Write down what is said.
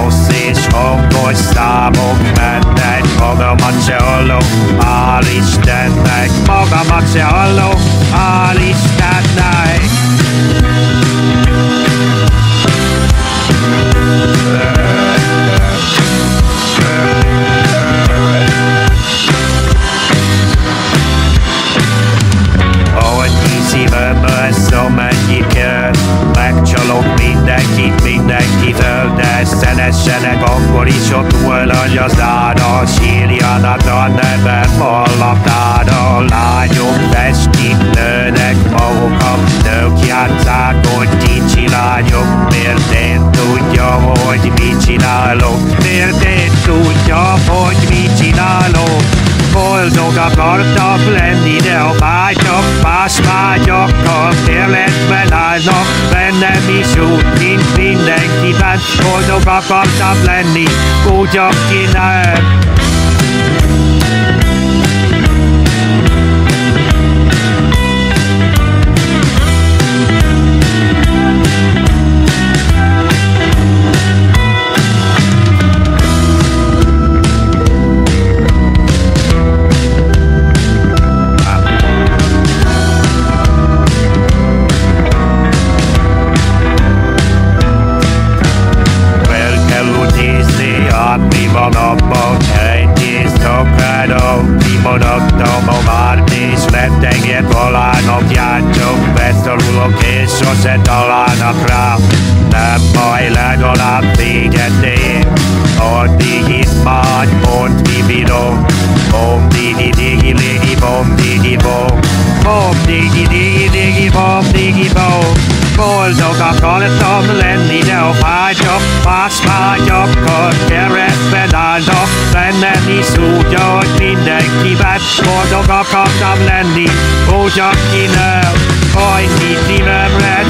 rossz és hangos számok mennek, magamat se hallom, hál' Istennek, magamat se hallom, hál' Istennek. Megcsalok mindenkitől, de szeressenek akkor is ott nagy az ára, sírjanak a nevem vallatára. Lányok festik, nőnek magukat, nők játsszák, hogy kicsi lányok. Miért én tudja, hogy mit csinálok? Miért én tudja, hogy mit csinálok? Boldog akartak lenni, de a vágyak más vágyakkal érletben állnak, bennem is úgy, mint mindenkiben. Boldog akartam lenni, úgy, aki nem. Mi van abban, egyész akárok, kimaradtam a várt és retteget alának játszok, beszorulok és sose találnak rám. Nem baj, legalább téged én, addig itt már pont kibírom. Bom digi digi ligi bom digi bom, bom digi digi digi bom digi bom. Boldog akartam lenni, de a vágyak más vágyakkal keresztben állnak, bennem is úgy, ahogy mindenkiben. Boldog akartam lenni, úgy, aki nem, annyi szívemre